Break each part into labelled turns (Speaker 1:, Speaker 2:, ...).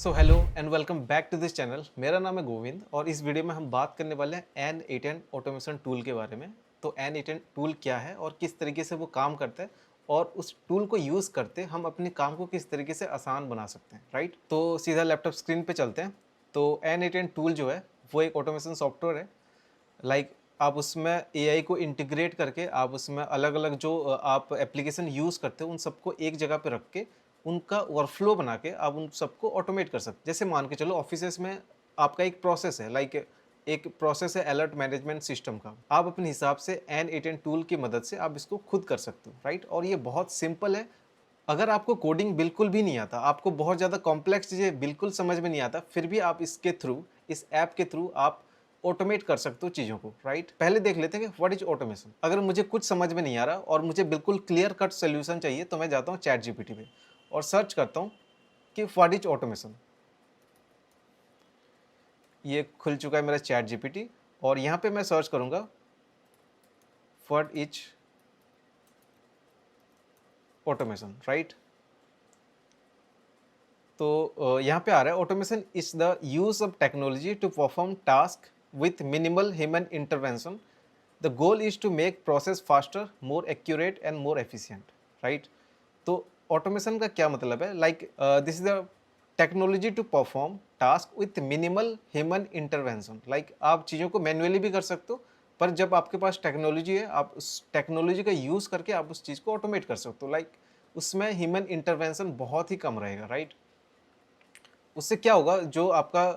Speaker 1: So hello and welcome back to this channel. मेरा नाम है गोविंद और इस वीडियो में हम बात करने वाले हैं N8N ऑटोमेशन टूल के बारे में। तो N8N टूल क्या है और किस तरीके से वो काम करता है और उस टूल को यूज़ करते हम अपने काम को किस तरीके से आसान बना सकते हैं, राइट। तो सीधा लैपटॉप स्क्रीन पे चलते हैं। तो N8N टूल जो है वो एक ऑटोमेशन सॉफ्टवेयर है। आप उसमें एआई को इंटीग्रेट करके आप उसमें अलग अलग जो आप एप्लीकेशन यूज़ करते हो उन सबको एक जगह पे रख के उनका वर्कफ्लो बना के आप उन सबको ऑटोमेट कर सकते हैं। जैसे मान के चलो ऑफिसेस में आपका एक प्रोसेस है, एक प्रोसेस है अलर्ट मैनेजमेंट सिस्टम का। आप अपने हिसाब से N8N टूल की मदद से आप इसको खुद कर सकते हो, राइट। और ये बहुत सिंपल है। अगर आपको कोडिंग बिल्कुल भी नहीं आता, आपको बहुत ज़्यादा कॉम्प्लेक्स चीज़ें बिल्कुल समझ में नहीं आता, फिर भी आप इसके थ्रू, इस ऐप के थ्रू आप ऑटोमेट कर सकते हो चीज़ों को, राइट। पहले देख लेते हैं कि व्हाट इज ऑटोमेशन। अगर मुझे कुछ समझ में नहीं आ रहा और मुझे बिल्कुल क्लियर कट सोल्यूशन चाहिए तो मैं जाता हूँ चैट जीपीटी पे और सर्च करता हूँ कि व्हाट इज ऑटोमेशन। ये खुल चुका है मेरा चैट जीपीटी और यहाँ पे मैं सर्च करूँगा व्हाट इज ऑटोमेशन, राइट। तो यहाँ पे आ रहा है automation is the use of technology to perform task with minimal human intervention. The goal is to make process faster, more accurate and more efficient, right. तो automation का क्या मतलब है? This is the technology to perform task with minimal human intervention. आप चीज़ों को manually भी कर सकते हो, पर जब आपके पास टेक्नोलॉजी है आप उस टेक्नोलॉजी का यूज़ करके आप उस चीज़ को ऑटोमेट कर सकते हो। उसमें ह्यूमन इंटरवेंशन बहुत ही कम रहेगा, राइट। उससे क्या होगा, जो आपका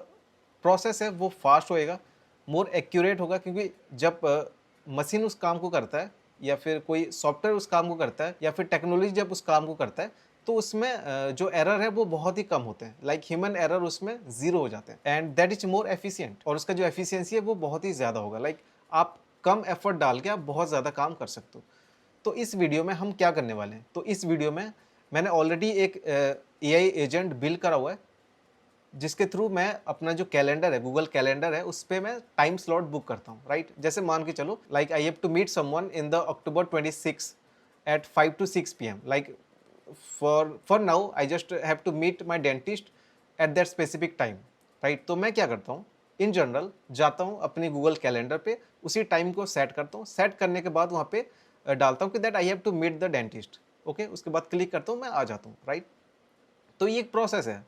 Speaker 1: प्रोसेस है वो फास्ट होएगा, मोर एक्यूरेट होगा, क्योंकि जब मशीन उस काम को करता है या फिर कोई सॉफ्टवेयर उस काम को करता है या फिर टेक्नोलॉजी जब उस काम को करता है तो उसमें जो एरर है वो बहुत ही कम होते हैं। ह्यूमन एरर उसमें जीरो हो जाते हैं and that is more efficient. और उसका जो एफिशिएंसी है वो बहुत ही ज़्यादा होगा। आप कम एफर्ट डाल के आप बहुत ज़्यादा काम कर सकते हो। तो इस वीडियो में हम क्या करने वाले हैं, तो इस वीडियो में मैंने ऑलरेडी एक एआई एजेंट बिल्ड करा हुआ है जिसके थ्रू मैं अपना जो कैलेंडर है, गूगल कैलेंडर है, उस पे मैं टाइम स्लॉट बुक करता हूँ, राइट। जैसे मान के चलो I have to meet someone in the October 26 at 5 to 6 PM। For now I just have to meet my dentist at that specific time, right. तो मैं क्या करता हूँ, इन जनरल जाता हूँ अपनी गूगल कैलेंडर पे, उसी टाइम को सेट करता हूँ। सेट करने के बाद वहाँ पे डालता हूँ कि that I have to meet the dentist, okay. उसके बाद क्लिक करता हूँ, मैं आ जाता हूँ, राइट। तो ये एक प्रोसेस है,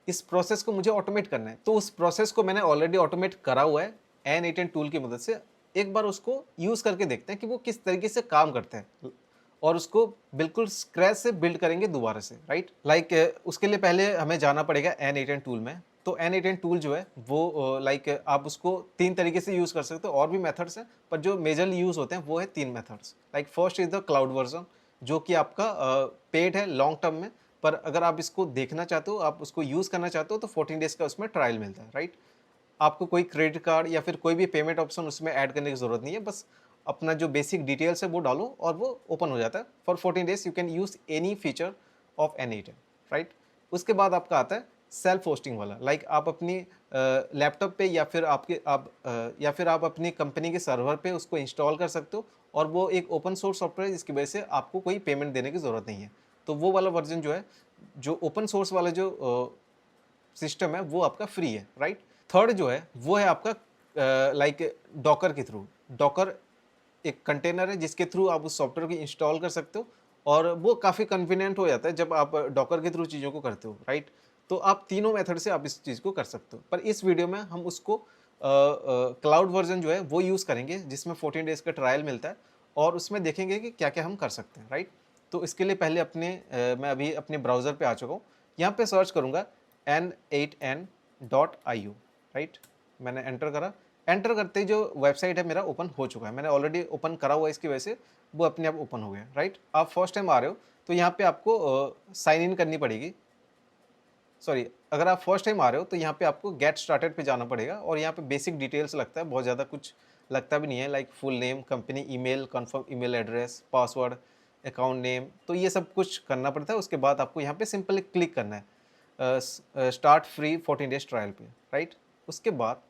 Speaker 1: इस प्रोसेस को मुझे ऑटोमेट करना है। तो उस प्रोसेस को मैंने ऑलरेडी ऑटोमेट करा हुआ है N8N टूल की मदद से। एक बार उसको यूज़ करके देखते हैं कि वो किस तरीके से काम करते हैं और उसको बिल्कुल स्क्रैच से बिल्ड करेंगे दोबारा से, राइट। उसके लिए पहले हमें जाना पड़ेगा N8N टूल में। तो N8N टूल जो है वो आप उसको 3 तरीके से यूज़ कर सकते हो, और भी मेथड्स हैं, पर जो मेजरली यूज़ होते हैं वो है 3 methods. First is the cloud version, जो कि आपका पेड है लॉन्ग टर्म में, पर अगर आप इसको देखना चाहते हो, आप उसको यूज़ करना चाहते हो तो 14 डेज़ का उसमें ट्रायल मिलता है, राइट। आपको कोई क्रेडिट कार्ड या फिर कोई भी पेमेंट ऑप्शन उसमें ऐड करने की ज़रूरत नहीं है। बस अपना जो बेसिक डिटेल्स है वो डालो और वो ओपन हो जाता है। For 14 days you can use any feature of N8N, right. उसके बाद आपका आता है सेल्फ होस्टिंग वाला। आप अपनी लैपटॉप पे या फिर आप अपनी कंपनी के सर्वर पे उसको इंस्टॉल कर सकते हो, और वो एक ओपन सोर्स सॉफ्टवेयर है जिसकी वजह से आपको कोई पेमेंट देने की ज़रूरत नहीं है। तो वो वाला वर्जन जो है, जो ओपन सोर्स वाला जो सिस्टम है वो आपका फ्री है, राइट। थर्ड जो है वो है आपका डॉकर के थ्रू। डॉकर एक कंटेनर है जिसके थ्रू आप उस सॉफ्टवेयर को इंस्टॉल कर सकते हो, और वो काफ़ी कन्वीनियंट हो जाता है जब आप डॉकर के थ्रू चीज़ों को करते हो, राइट। तो आप तीनों मेथड से आप इस चीज़ को कर सकते हो, पर इस वीडियो में हम उसको क्लाउड वर्जन जो है वो यूज़ करेंगे, जिसमें 14 डेज़ का ट्रायल मिलता है, और उसमें देखेंगे कि क्या क्या हम कर सकते हैं, राइट। तो इसके लिए पहले मैं अभी अपने ब्राउज़र पे आ चुका हूँ। यहाँ पे सर्च करूँगा N8N.io, राइट। मैंने एंटर करा। एंटर करते ही जो वेबसाइट है मेरा ओपन हो चुका है, मैंने ऑलरेडी ओपन करा हुआ है, इसकी वजह से वो अपने आप ओपन हो गया, राइट। आप फर्स्ट टाइम आ रहे हो तो यहाँ पे आपको साइन इन करनी पड़ेगी। सॉरी, अगर आप फर्स्ट टाइम आ रहे हो तो यहाँ पे आपको गेट स्टार्टेड पे जाना पड़ेगा, और यहाँ पे बेसिक डिटेल्स लगता है, बहुत ज़्यादा कुछ लगता भी नहीं है। Full name, company email, confirm email address, password, account name, तो ये सब कुछ करना पड़ता है। उसके बाद आपको यहाँ पे सिंपली क्लिक करना है स्टार्ट फ्री 14 डेज ट्रायल पे, राइट। उसके बाद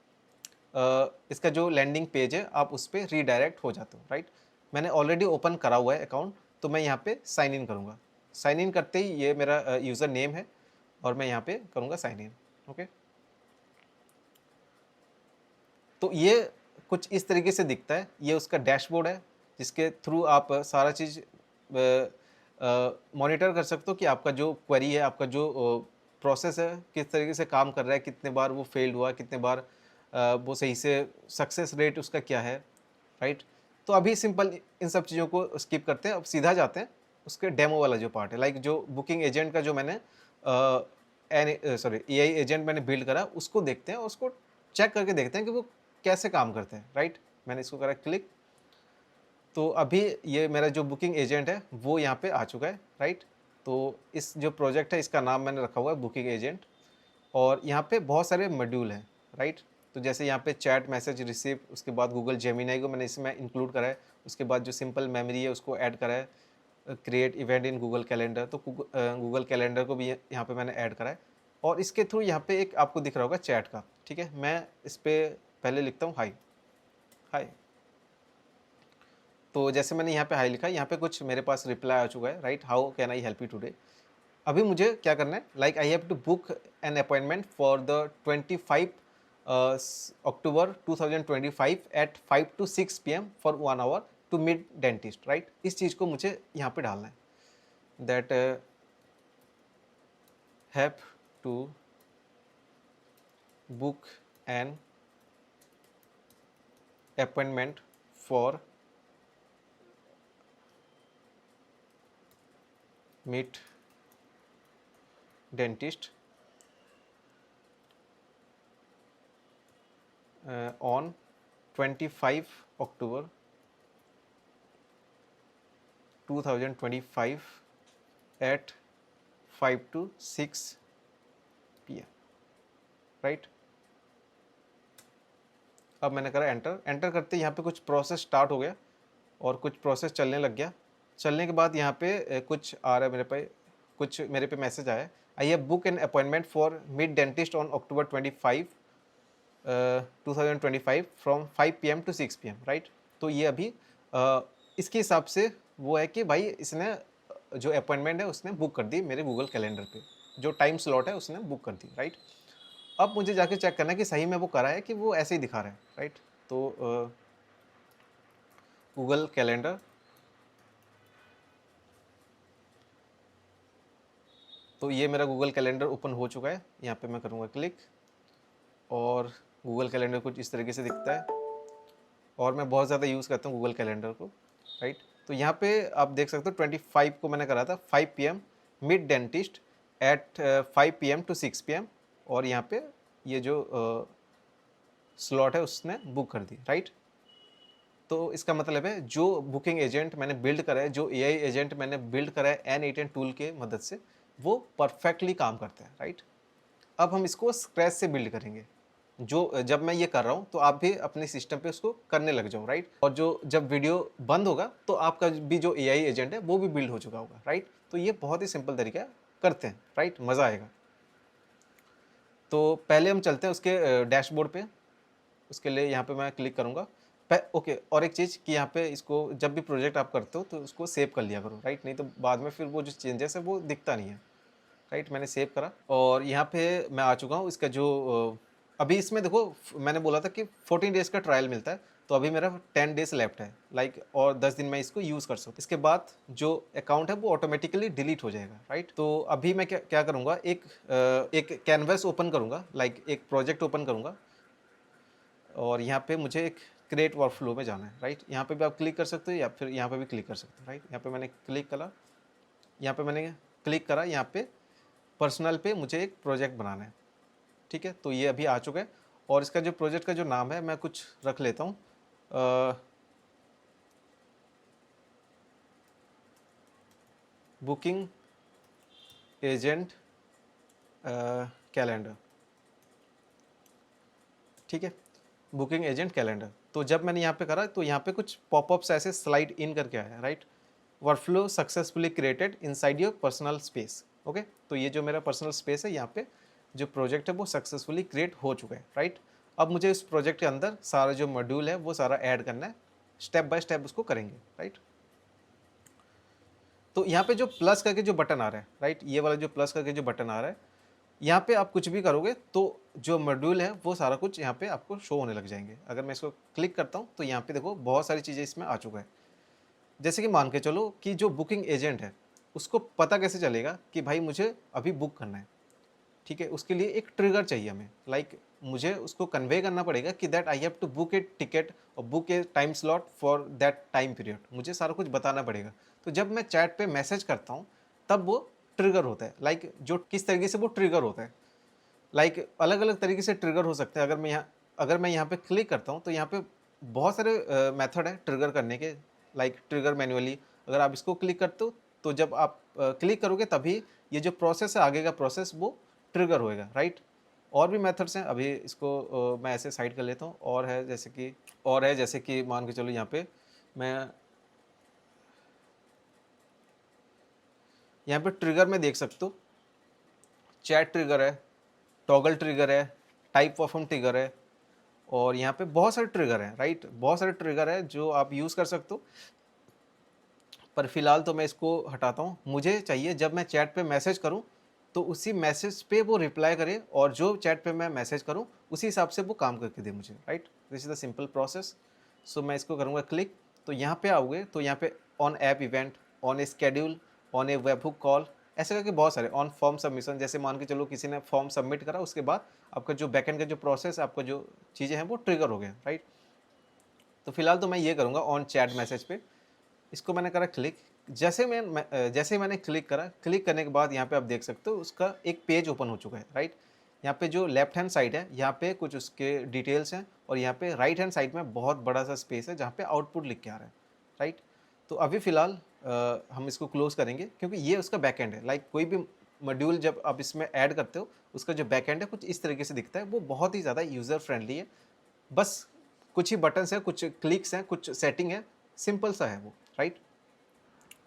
Speaker 1: इसका जो लैंडिंग पेज है आप उस पर रीडायरेक्ट हो जाते हो, राइट। मैंने ऑलरेडी ओपन करा हुआ है अकाउंट, तो मैं यहाँ पे साइन इन करूँगा। साइन इन करते ही ये मेरा यूज़र नेम है और मैं यहाँ पे करूँगा साइन इन, ओके। तो ये कुछ इस तरीके से दिखता है, ये उसका डैशबोर्ड है जिसके थ्रू आप सारा चीज़ मॉनिटर कर सकते हो कि आपका जो क्वेरी है, आपका जो प्रोसेस है किस तरीके से काम कर रहा है, कितने बार वो फेल्ड हुआ, कितने बार वो सही से सक्सेस रेट उसका क्या है, राइट। तो अभी सिंपल इन सब चीज़ों को स्किप करते हैं, अब सीधा जाते हैं उसके डेमो वाला जो पार्ट है, लाइक जो बुकिंग एजेंट का जो मैंने एआई एजेंट मैंने बिल्ड करा उसको देखते हैं और उसको चेक करके देखते हैं कि वो कैसे काम करते हैं, राइट। मैंने इसको करा क्लिक, तो अभी ये मेरा जो बुकिंग एजेंट है वो यहाँ पे आ चुका है, राइट। तो इस जो प्रोजेक्ट है इसका नाम मैंने रखा हुआ है बुकिंग एजेंट, और यहाँ पे बहुत सारे मॉड्यूल हैं, राइट। तो जैसे यहाँ पे चैट मैसेज रिसीव, उसके बाद गूगल जेमिनाई को मैंने इसमें इंक्लूड करा है, उसके बाद जो सिंपल मेमोरी है उसको ऐड करा है, create event in Google calendar, तो गूगल कैलेंडर को भी यहाँ पे मैंने ऐड करा है, और इसके थ्रू यहाँ पे एक आपको दिख रहा होगा चैट का, ठीक है। मैं इस पर पहले लिखता हूँ हाई। हाई, तो जैसे मैंने यहाँ पे हाई लिखा, यहाँ पे कुछ मेरे पास रिप्लाई आ चुका है, right. How can I help you today. अभी मुझे क्या करना है, like I have to book an appointment for the 25 October 2025 at 5 to 6 PM for 1 hour to meet dentist, right. इस चीज़ को मुझे यहाँ पे डालना है, that have to book an appointment for meet dentist on 25 October 2025 at 5 to 6 PM, right. अब मैंने करा एंटर। एंटर करते यहाँ पे कुछ प्रोसेस स्टार्ट हो गया और कुछ प्रोसेस चलने लग गया। चलने के बाद यहाँ पे कुछ आ रहा है मेरे पे, कुछ मेरे पे मैसेज आया है, I have book an appointment for meet dentist on October 25 2025 from 5 PM to 6 PM, right. तो ये अभी इसके हिसाब से वो है कि भाई इसने जो अपॉइंटमेंट है उसने बुक कर दी मेरे गूगल कैलेंडर पे, जो टाइम स्लॉट है उसने बुक कर दी, राइट। अब मुझे जाके चेक करना है कि सही में वो करा है कि वो ऐसे ही दिखा रहा है, राइट। तो गूगल कैलेंडर, तो ये मेरा गूगल कैलेंडर ओपन हो चुका है। यहाँ पे मैं करूँगा क्लिक और गूगल कैलेंडर कुछ इस तरीके से दिखता है, और मैं बहुत ज़्यादा यूज़ करता हूँ गूगल कैलेंडर को, राइट। तो यहाँ पे आप देख सकते हो 25 को मैंने करा था 5 PM meet dentist at 5 PM to 6 PM, और यहाँ पे ये जो स्लॉट है उसने बुक कर दी, राइट। तो इसका मतलब है जो बुकिंग एजेंट मैंने बिल्ड करा है, जो एआई एजेंट मैंने बिल्ड करा है N8N टूल के मदद से, वो परफेक्टली काम करता है, राइट। अब हम इसको स्क्रैच से बिल्ड करेंगे। जो जब मैं ये कर रहा हूँ तो आप भी अपने सिस्टम पे उसको करने लग जाओ, राइट। और जो जब वीडियो बंद होगा तो आपका भी जो एआई एजेंट है वो भी बिल्ड हो चुका होगा, राइट। तो ये बहुत ही सिंपल तरीका है, करते हैं, राइट, मज़ा आएगा। तो पहले हम चलते हैं उसके डैशबोर्ड पे। उसके लिए यहाँ पे मैं क्लिक करूँगा। ओके, और एक चीज़ कि यहाँ पे इसको जब भी प्रोजेक्ट आप करते हो तो उसको सेव कर लिया करो, राइट। नहीं तो बाद में फिर वो जो चेंजेस है वो दिखता नहीं है, राइट। मैंने सेव करा और यहाँ पे मैं आ चुका हूँ। इसका जो अभी इसमें देखो मैंने बोला था कि 14 डेज़ का ट्रायल मिलता है, तो अभी मेरा 10 डेज़ लेफ्ट है, लाइक, और 10 दिन मैं इसको यूज़ कर सकता हूँ। इसके बाद जो अकाउंट है वो ऑटोमेटिकली डिलीट हो जाएगा, राइट। तो अभी मैं क्या क्या करूँगा, एक कैनवस ओपन करूँगा, लाइक एक प्रोजेक्ट ओपन करूँगा, और यहाँ पे मुझे एक क्रिएट वर्कफ्लो में जाना है, राइट। यहाँ पे भी आप क्लिक कर सकते हो या फिर यहाँ पे भी क्लिक कर सकते हो, राइट। यहाँ पे मैंने क्लिक करा, यहाँ पे मैंने क्लिक करा, यहाँ पे पर्सनल पे मुझे एक प्रोजेक्ट बनाना है, ठीक है। तो ये अभी आ चुका है, और इसका जो प्रोजेक्ट का जो नाम है मैं कुछ रख लेता हूँ, बुकिंग एजेंट कैलेंडर, ठीक है, बुकिंग एजेंट कैलेंडर। तो जब मैंने यहाँ पे करा तो यहाँ पे कुछ पॉपअप्स ऐसे स्लाइड इन करके आया है, right. Workflow successfully created inside your personal space, okay. तो ये जो मेरा पर्सनल स्पेस है, यहाँ पे जो प्रोजेक्ट है वो सक्सेसफुली क्रिएट हो चुका है, राइट। अब मुझे इस प्रोजेक्ट के अंदर सारा जो मॉड्यूल है वो सारा ऐड करना है, स्टेप बाय स्टेप उसको करेंगे, राइट। तो यहाँ पे जो प्लस करके जो बटन आ रहा है, राइट, ये वाला जो प्लस करके जो बटन आ रहा है, यहाँ पे आप कुछ भी करोगे तो जो मॉड्यूल है वो सारा कुछ यहाँ पे आपको शो होने लग जाएंगे। अगर मैं इसको क्लिक करता हूँ तो यहाँ पे देखो बहुत सारी चीज़ें इसमें आ चुका है। जैसे कि मान के चलो कि जो बुकिंग एजेंट है उसको पता कैसे चलेगा कि भाई मुझे अभी बुक करना है, ठीक है, उसके लिए एक ट्रिगर चाहिए हमें, लाइक मुझे उसको कन्वे करना पड़ेगा कि that I have to book a ticket और book a time slot for that time period, मुझे सारा कुछ बताना पड़ेगा। तो जब मैं चैट पे मैसेज करता हूँ तब वो ट्रिगर होता है, लाइक जो किस तरीके से वो ट्रिगर होता है, लाइक अलग अलग तरीके से ट्रिगर हो सकते हैं। अगर मैं यहाँ पे क्लिक करता हूँ तो यहाँ पे बहुत सारे मेथड है ट्रिगर करने के, लाइक ट्रिगर मैन्युअली। अगर आप इसको क्लिक करते हो तो जब आप क्लिक करोगे तभी ये जो प्रोसेस है, आगे का प्रोसेस, वो ट्रिगर होएगा, राइट। और भी मेथड्स हैं, अभी इसको मैं ऐसे साइड कर लेता हूँ। और है जैसे कि मान के चलो यहाँ पे मैं यहाँ पे ट्रिगर में देख सकते हो, चैट ट्रिगर है, टॉगल ट्रिगर है, टाइप परफॉर्म ट्रिगर है, और यहाँ पे बहुत सारे ट्रिगर हैं, राइट, बहुत सारे ट्रिगर है जो आप यूज़ कर सकते हो। पर फिलहाल तो मैं इसको हटाता हूँ। मुझे चाहिए जब मैं चैट पे मैसेज करूँ तो उसी मैसेज पे वो रिप्लाई करे, और जो चैट पे मैं मैसेज करूँ उसी हिसाब से वो काम करके दे मुझे, right. This is the simple process. So मैं इसको करूँगा क्लिक, तो यहाँ पे आओगे तो यहाँ पे on app event, on A schedule, on A webhook call, ऐसे करके बहुत सारे, ऑन फॉर्म सबमिशन, जैसे मान के चलो किसी ने फॉर्म सबमिट करा उसके बाद आपका जो बैकएंड का जो प्रोसेस, आपका जो चीज़ें हैं वो ट्रिगर हो गया, राइट। तो फिलहाल तो मैं ये करूँगा ऑन चैट मैसेज पे। इसको मैंने करा क्लिक। जैसे ही मैंने क्लिक करा, क्लिक करने के बाद यहाँ पे आप देख सकते हो उसका एक पेज ओपन हो चुका है, राइट। यहाँ पे जो लेफ्ट हैंड साइड है यहाँ पे कुछ उसके डिटेल्स हैं, और यहाँ पे राइट हैंड साइड में बहुत बड़ा सा स्पेस है जहाँ पे आउटपुट लिख के आ रहा है, राइट। तो अभी फ़िलहाल हम इसको क्लोज़ करेंगे क्योंकि ये उसका बैकएंड है। लाइक कोई भी मॉड्यूल जब आप इसमें ऐड करते हो उसका जो बैकएंड है कुछ इस तरीके से दिखता है, वो बहुत ही ज़्यादा यूज़र फ्रेंडली है। बस कुछ ही बटन्स हैं, कुछ क्लिक्स हैं, कुछ सेटिंग है, सिंपल सा है वो, राइट।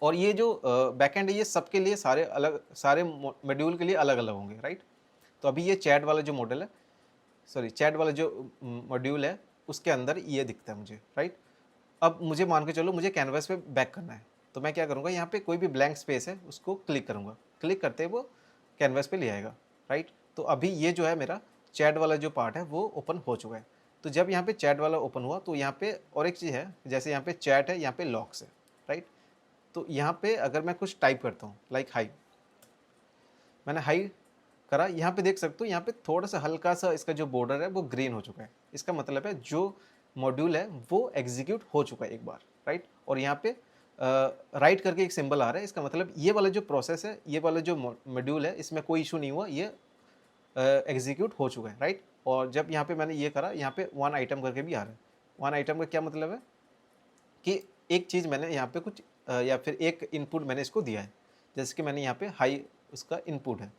Speaker 1: और ये जो बैकएंड है ये सबके लिए सारे मॉड्यूल के लिए अलग अलग होंगे, राइट। तो अभी ये चैट वाला जो मॉडल है, सॉरी चैट वाला जो मॉड्यूल है उसके अंदर ये दिखता है मुझे, राइट। अब मुझे मान के चलो मुझे कैनवास पे बैक करना है, तो मैं क्या करूँगा, यहाँ पे कोई भी ब्लैंक स्पेस है उसको क्लिक करूँगा, क्लिक करते ही वो कैनवास पे ले आएगा, राइट। तो अभी ये जो है मेरा चैट वाला जो पार्ट है वो ओपन हो चुका है। तो जब यहाँ पे चैट वाला ओपन हुआ तो यहाँ पे और एक चीज़ है, जैसे यहाँ पे चैट है, यहाँ पे लॉक्स है, राइट। तो यहाँ पे अगर मैं कुछ टाइप करता हूँ लाइक हाई, मैंने हाई करा, यहाँ पे देख सकते हो यहाँ पे थोड़ा सा हल्का सा इसका जो बॉर्डर है वो ग्रीन हो चुका है। इसका मतलब है जो मॉड्यूल है वो एग्जीक्यूट हो चुका है एक बार, राइट। और यहाँ पे राइट करके एक सिंबल आ रहा है, इसका मतलब ये वाला जो प्रोसेस है, ये वाला जो मॉड्यूल है इसमें कोई इशू नहीं हुआ, ये एग्जीक्यूट हो चुका है, राइट। और जब यहाँ पे मैंने ये करा, यहाँ पे वन आइटम करके भी आ रहा है। वन आइटम का क्या मतलब है कि एक चीज़ मैंने यहाँ पे कुछ या फिर एक इनपुट मैंने इसको दिया है, जैसे कि मैंने यहाँ पे हाई उसका इनपुट है,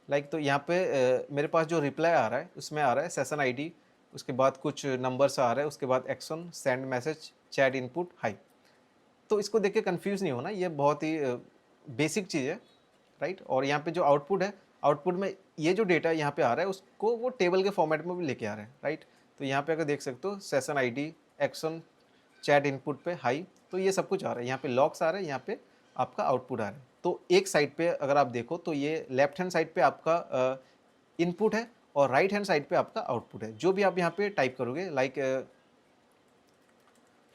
Speaker 1: लाइक तो यहाँ पे मेरे पास जो रिप्लाई आ रहा है उसमें आ रहा है सेशन आईडी, उसके बाद कुछ नंबर्स आ रहा है, उसके बाद action, send message, chat input, high. तो इसको देख के कन्फ्यूज़ नहीं होना, ये बहुत ही बेसिक चीज़ है, राइट। और यहाँ पे जो आउटपुट है, आउटपुट में ये जो डेटा यहाँ पे आ रहा है उसको वो टेबल के फॉर्मेट में भी लेके आ रहा है, राइट। तो यहाँ पे अगर देख सकते हो session ID, action, chat input पे हाई, तो ये सब कुछ आ रहा है। यहाँ पे लॉक्स आ रहे हैं, यहाँ पे आपका आउटपुट आ रहा है। तो एक साइड पे अगर आप देखो तो ये लेफ्ट हैंड साइड पे आपका इनपुट है और राइट हैंड साइड पे आपका आउटपुट है। जो भी आप यहाँ पे टाइप करोगे like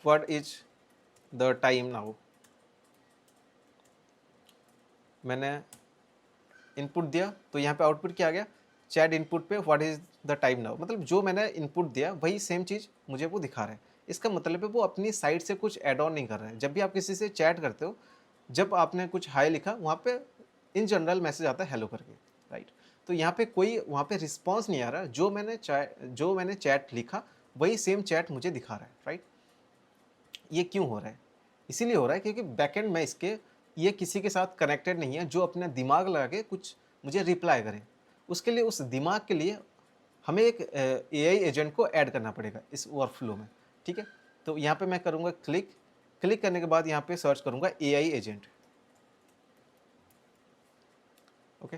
Speaker 1: what is the time now, मैंने इनपुट दिया तो यहाँ पे आउटपुट क्या आ गया, चैट इनपुट पे what is the time now, मतलब जो मैंने इनपुट दिया वही सेम चीज़ मुझे वो दिखा रहा है। इसका मतलब है वो अपनी साइड से कुछ ऐड ऑन नहीं कर रहा है। जब भी आप किसी से चैट करते हो, जब आपने कुछ हाई लिखा वहाँ पे इन जनरल मैसेज आता है हेलो करके, राइट। तो यहाँ पे कोई वहाँ पे रिस्पॉन्स नहीं आ रहा, जो मैंने चैट लिखा वही सेम चैट मुझे दिखा रहा है, राइट। ये क्यों हो रहा है, इसीलिए हो रहा है क्योंकि बैकएंड में इसके ये किसी के साथ कनेक्टेड नहीं है जो अपना दिमाग लगा के कुछ मुझे रिप्लाई करे। उसके लिए उस दिमाग के लिए हमें एक एआई एजेंट को ऐड करना पड़ेगा इस वर्कफ्लो में, ठीक है। तो यहाँ पे मैं करूँगा क्लिक, क्लिक करने के बाद यहाँ पे सर्च करूँगा एआई एजेंट, ओके।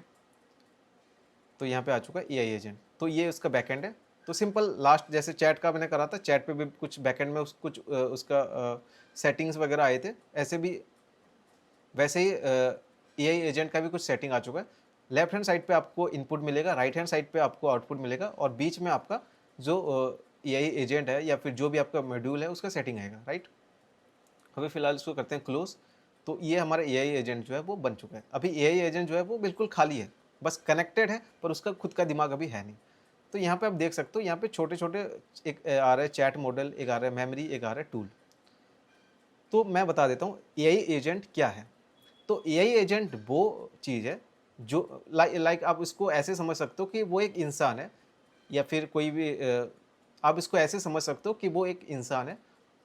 Speaker 1: तो यहाँ पे आ चुका है एआई एजेंट, तो ये उसका बैकएंड है। तो सिंपल लास्ट जैसे चैट का मैंने करा था, चैट पे भी कुछ बैकएंड में उसका सेटिंग्स वगैरह आए थे, ऐसे भी वैसे ही एआई एजेंट का भी कुछ सेटिंग आ चुका है। लेफ्ट हैंड साइड पे आपको इनपुट मिलेगा, राइट हैंड साइड पे आपको आउटपुट मिलेगा, और बीच में आपका जो एआई एजेंट है या फिर जो भी आपका मॉड्यूल है उसका सेटिंग आएगा, राइट। अभी फिलहाल इसको करते हैं क्लोज। तो ये हमारा एआई एजेंट जो है वो बन चुका है। अभी एआई एजेंट जो है वो बिल्कुल खाली है, बस कनेक्टेड है, पर उसका खुद का दिमाग अभी है नहीं। तो यहाँ पे आप देख सकते हो, यहाँ पे छोटे छोटे एक आ रहा है चैट मॉडल, एक आ रहा है मेमोरी, एक आ रहा है टूल। तो मैं बता देता हूँ एआई एजेंट क्या है। तो एआई एजेंट वो चीज़ है जो लाइक आप इसको ऐसे समझ सकते हो कि वो एक इंसान है, या फिर कोई भी आप इसको ऐसे समझ सकते हो कि वो एक इंसान है।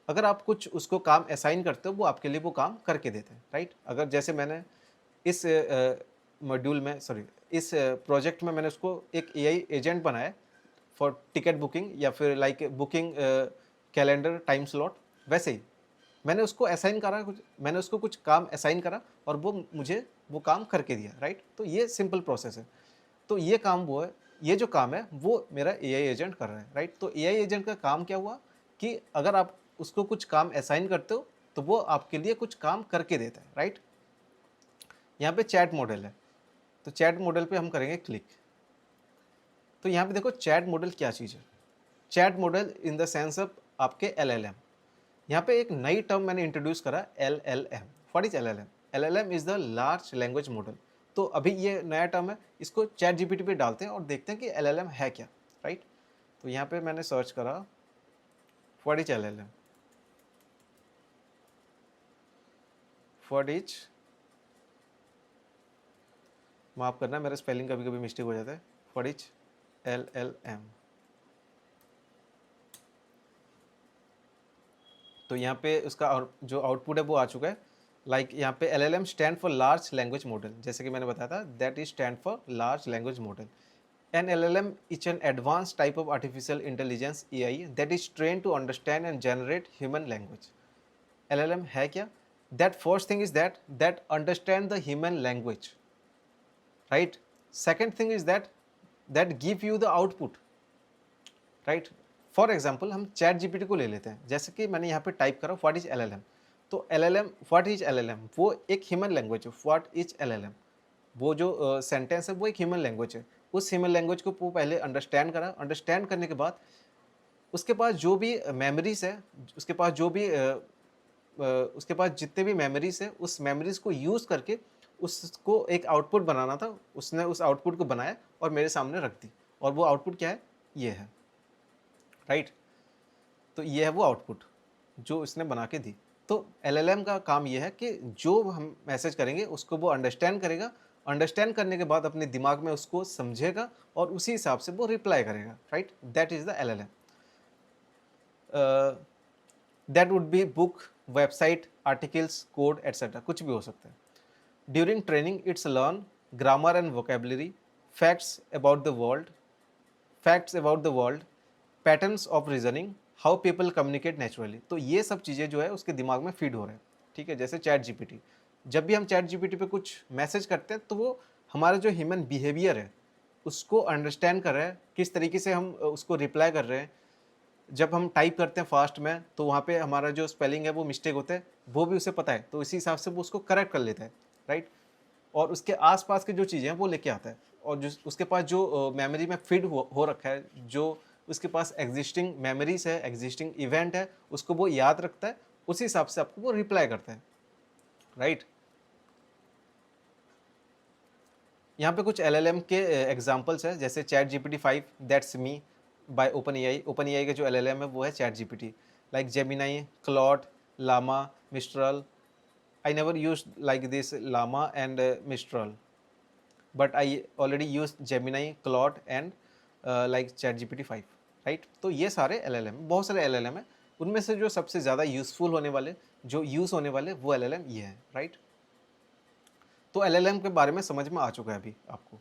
Speaker 1: अगर आप कुछ उसको काम असाइन करते हो, वो आपके लिए वो काम करके देते हैं, राइट। अगर जैसे मैंने इस मॉड्यूल में, सॉरी, इस प्रोजेक्ट में मैंने उसको एक एआई एजेंट बनाया फॉर टिकट बुकिंग, या फिर like booking calendar time slot, वैसे ही मैंने उसको असाइन करा, कुछ मैंने उसको कुछ काम असाइन करा और वो मुझे वो काम करके दिया, राइट। तो ये सिंपल प्रोसेस है। तो ये काम वो है, ये जो काम है वो मेरा एआई एजेंट कर रहा है, राइट। तो एआई एजेंट का काम क्या हुआ कि अगर आप उसको कुछ काम असाइन करते हो तो वो आपके लिए कुछ काम करके देता है, राइट। यहाँ पे चैट मॉडल है, तो चैट मॉडल पे हम करेंगे क्लिक। तो यहाँ पे देखो चैट मॉडल क्या चीज़ है। Chat model in the sense of आपके एलएलएम। यहाँ पे एक नई टर्म मैंने इंट्रोड्यूस करा, LLM. What is LLM? LLM is the large language model. तो अभी ये नया टर्म है, इसको चैट जीपीटी पे डालते हैं और देखते हैं कि एलएलएम है क्या, राइट। तो यहाँ पे मैंने सर्च करा what is LLM, what is, माफ करना मेरा स्पेलिंग कभी कभी मिस्टेक हो जाता है, व्हाट इज एलएलएम। तो यहाँ पे उसका जो आउटपुट है वो आ चुका है। लाइक यहाँ पे LLM stand for large language model, जैसे कि मैंने बताया था, that is stand for large language model. An LLM is an advance type of artificial intelligence AI that is train to understand and generate human language. LLM है क्या? That first thing is that understand the human language, right. Second thing is that give you the output, right. For example हम chat GPT को ले लेते हैं, जैसे कि मैंने यहाँ पे टाइप करा व्हाट इज LLM। तो LLM, व्हाट इज LLM, वो एक ह्यूमन लैंग्वेज है। व्हाट इज LLM, वो जो सेंटेंस है वो एक ह्यूमन लैंग्वेज है। उस ह्यूमन लैंग्वेज को वो पहले अंडरस्टैंड करा, अंडरस्टैंड करने के बाद उसके पास जो भी मेमोरीज है, उसके पास जो भी उसके पास जितने भी मेमोरीज है, उस मेमोरीज को यूज़ करके उसको एक आउटपुट बनाना था। उसने उस आउटपुट को बनाया और मेरे सामने रख दी, और वो आउटपुट क्या है, ये है, राइट। तो ये है वो आउटपुट जो इसने बना के दी। तो एलएलएम का काम ये है कि जो हम मैसेज करेंगे उसको वो अंडरस्टैंड करेगा, अंडरस्टैंड करने के बाद अपने दिमाग में उसको समझेगा और उसी हिसाब से वो रिप्लाई करेगा, right. That is the LLM. That would be book, website, articles, code etcetera, कुछ भी हो सकता है। During training it's learn grammar and vocabulary, facts about the world, facts about the world, patterns of reasoning, how people communicate naturally. तो ये सब चीज़ें जो है उसके दिमाग में फीड हो रहे हैं, ठीक है। जैसे चैट जीपीटी, जब भी हम चैट जीपीटी पे कुछ मैसेज करते हैं तो वो हमारा जो ह्यूमन बिहेवियर है उसको अंडरस्टैंड कर रहा है, किस तरीके से हम उसको रिप्लाई कर रहे हैं। जब हम टाइप करते हैं फास्ट में तो वहाँ पे हमारा जो स्पेलिंग है वो मिस्टेक होता है, वो भी उसे पता है, तो इसी हिसाब से वो उसको करेक्ट कर लेता है, राइट। और उसके आसपास की जो चीज़ें हैं वो लेके आता है, और जो उसके पास जो मेमोरी में फीड हो रखा है, जो उसके पास एग्जिस्टिंग मेमोरीज है, एग्जिस्टिंग इवेंट है, उसको वो याद रखता है, उसी हिसाब से आपको वो रिप्लाई करता है, राइट। यहाँ पे कुछ LLM के एग्जांपल्स है, जैसे chat GPT 5, that's me by open AI का जो LLM है वो है chat GPT. Like Gemini, Claude, Llama, Mistral. I never use like this Llama and Mistral, but I already use Gemini, Claude and like chat GPT 5, right. तो ये सारे LLM, बहुत सारे LLM है, उनमें से जो सबसे ज़्यादा यूज़फुल होने वाले, जो यूज़ होने वाले, वो LLM ये है, राइट। तो LLM के बारे में समझ में आ चुका है अभी आपको।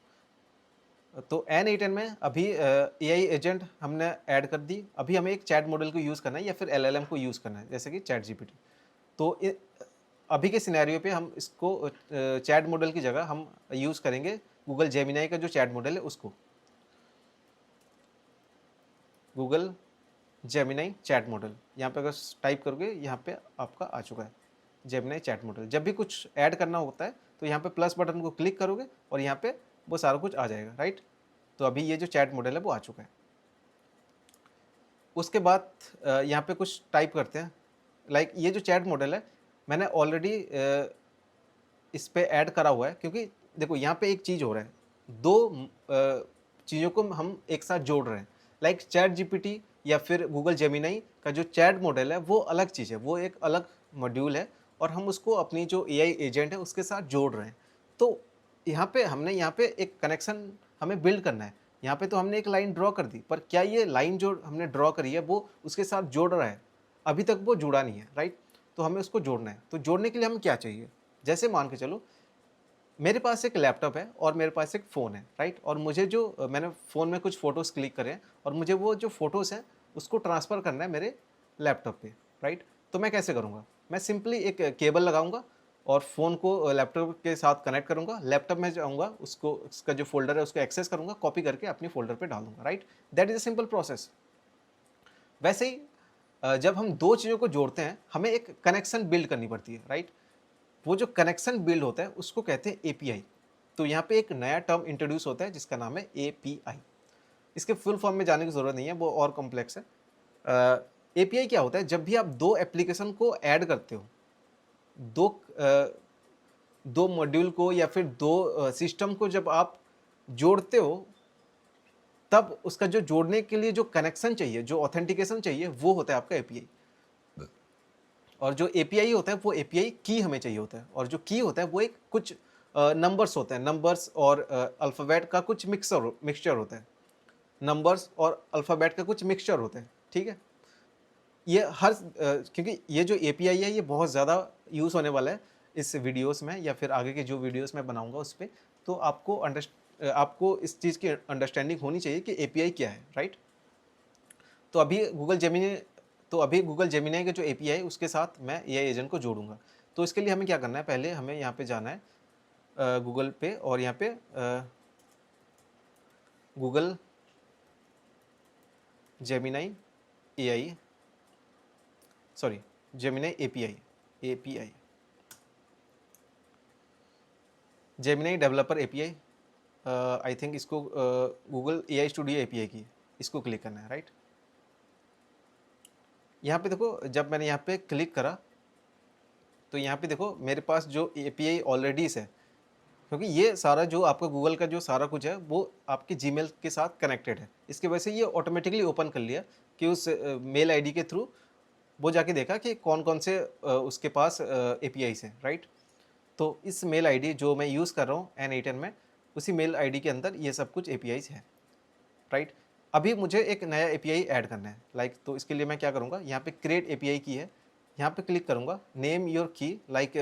Speaker 1: तो N8N में अभी AI एजेंट हमने ऐड कर दी। अभी हमें एक चैट मॉडल को यूज़ करना है या फिर LLM को यूज़ करना है, जैसे कि चैट जीपीटी। तो अभी के सिनेरियो पे हम इसको चैट मॉडल की जगह हम यूज़ करेंगे गूगल जेमिनाई का जो चैट मॉडल है उसको। गूगल जेमिनाई चैट मॉडल, यहाँ पे अगर टाइप करोगे यहाँ पे आपका आ चुका है जेमिनाई चैट मॉडल। जब भी कुछ ऐड करना होता है तो यहाँ पे प्लस बटन को क्लिक करोगे और यहाँ पे वो सारा कुछ आ जाएगा, राइट। तो अभी ये जो चैट मॉडल है वो आ चुका है। उसके बाद यहाँ पे कुछ टाइप करते हैं, लाइक ये जो चैट मॉडल है मैंने ऑलरेडी इस पे ऐड करा हुआ है, क्योंकि देखो यहाँ पे एक चीज़ हो रहा है, दो चीज़ों को हम एक साथ जोड़ रहे हैं। लाइक चैट जीपीटी या फिर गूगल जेमिनाई का जो चैट मॉडल है वो अलग चीज़ है, वो एक अलग मॉड्यूल है, और हम उसको अपनी जो एआई एजेंट है उसके साथ जोड़ रहे हैं। तो हमने यहाँ पे एक कनेक्शन हमें बिल्ड करना है। यहाँ पे तो हमने एक लाइन ड्रॉ कर दी, पर क्या ये लाइन जो हमने ड्रॉ करी है वो उसके साथ जोड़ रहा है? अभी तक वो जुड़ा नहीं है, राइट। तो हमें उसको जोड़ना है। तो जोड़ने के लिए हमें क्या चाहिए? जैसे मान के चलो मेरे पास एक लैपटॉप है और मेरे पास एक फ़ोन है, राइट। और मुझे जो मैंने फ़ोन में कुछ फ़ोटोज़ क्लिक करे हैं और मुझे वो जो फ़ोटोज़ हैं उसको ट्रांसफ़र करना है मेरे लैपटॉप पे, राइट। तो मैं कैसे करूँगा? मैं सिंपली एक केबल लगाऊँगा और फ़ोन को लैपटॉप के साथ कनेक्ट करूँगा, लैपटॉप में जाऊँगा, उसको उसका जो फ़ोल्डर है उसको एक्सेस करूँगा, कॉपी करके अपनी फ़ोल्डर पे डाल दूँगा, right. That is a simple process. वैसे ही जब हम 2 चीज़ों को जोड़ते हैं, हमें एक कनेक्शन बिल्ड करनी पड़ती है, राइट। वो जो कनेक्शन बिल्ड होता है उसको कहते हैं एपीआई। तो यहाँ पे एक नया टर्म इंट्रोड्यूस होता है जिसका नाम है एपीआई। इसके फुल फॉर्म में जाने की ज़रूरत नहीं है, वो और कॉम्प्लेक्स है। एपीआई क्या होता है? जब भी आप दो एप्लीकेशन को ऐड करते हो, दो दो मॉड्यूल को या फिर दो सिस्टम को जब आप जोड़ते हो, तब उसका जो जोड़ने के लिए जो कनेक्शन चाहिए, जो ऑथेंटिकेशन चाहिए, वो होता है आपका एपीआई। और जो एपीआई होता है वो एपीआई की हमें चाहिए होता है, और जो की होता है वो एक कुछ नंबर्स होते हैं, नंबर्स और अल्फ़ाबेट का कुछ मिक्सचर होता है। नंबर्स और अल्फ़ाबेट का कुछ मिक्सचर होता है, ठीक है। ये क्योंकि ये जो एपीआई है ये बहुत ज़्यादा यूज़ होने वाला है इस वीडियोस में, या फिर आगे के जो वीडियोस मैं बनाऊंगा उस पे। तो आपको इस चीज़ की अंडरस्टैंडिंग होनी चाहिए कि एपीआई क्या है, राइट। तो अभी गूगल जेमिनी का जो एपीआई है उसके साथ मैं एआई एजेंट को जोड़ूंगा। तो इसके लिए हमें क्या करना है? पहले हमें यहाँ पे जाना है गूगल पे, और यहाँ पे Google Gemini AI, sorry, Gemini API, API Gemini developer API, I think इसको गूगल एआई स्टूडियो एपीआई की, इसको क्लिक करना है, राइट। यहाँ पे देखो, जब मैंने यहाँ पे क्लिक करा तो यहाँ पे देखो मेरे पास जो एपीआई ऑलरेडी है, क्योंकि ये सारा जो आपका गूगल का जो सारा कुछ है वो आपके जीमेल के साथ कनेक्टेड है। इसकी वजह से ये ऑटोमेटिकली ओपन कर लिया कि उस मेल आईडी के थ्रू वो जाके देखा कि कौन कौन से उसके पास एपीआईस हैं, राइट। तो इस मेल आईडी जो मैं यूज़ कर रहा हूँ N8N में, उसी मेल आईडी के अंदर ये सब कुछ एपीआईस है, राइट। अभी मुझे एक नया एपीआई ऐड करना है, लाइक तो इसके लिए मैं क्या करूँगा? यहाँ पे क्रिएट एपीआई की है, यहाँ पे क्लिक करूँगा, नेम योर की, लाइक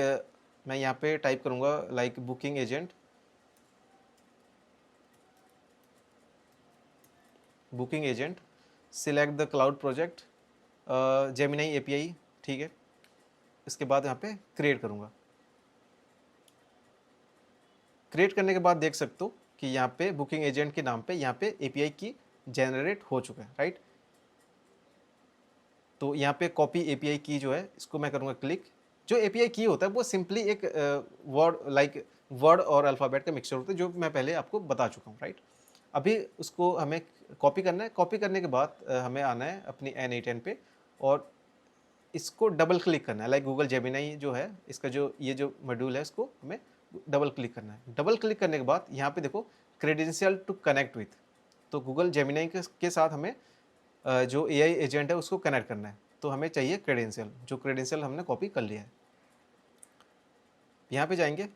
Speaker 1: मैं यहाँ पे टाइप करूँगा like booking agent, booking agent, select the cloud project, Gemini API, ठीक है। इसके बाद यहाँ पे क्रिएट करूँगा। क्रिएट करने के बाद देख सकते हो कि यहाँ पे बुकिंग एजेंट के नाम पे यहाँ पे एपीआई की जनरेट हो चुका है, राइट। तो यहाँ पे कॉपी एपीआई की जो है इसको मैं करूँगा क्लिक। जो एपीआई की होता है वो सिंपली एक वर्ड और अल्फ़ाबेट का मिक्सचर होता है, जो मैं पहले आपको बता चुका हूँ, राइट। अभी उसको हमें कॉपी करना है। कॉपी करने के बाद हमें आना है अपनी N8N पे, और इसको डबल क्लिक करना है, लाइक गूगल जेमिनी जो है इसका जो ये जो मॉड्यूल है इसको हमें डबल क्लिक करना है। डबल क्लिक करने के बाद यहाँ पे देखो क्रेडेंशियल टू कनेक्ट विथ, तो गूगल जेमिनी के साथ हमें जो एआई एजेंट है उसको कनेक्ट करना है। तो हमें चाहिए क्रेडेंशियल, जो क्रेडेंशियल हमने कॉपी कर लिया है। यहाँ पे जाएंगे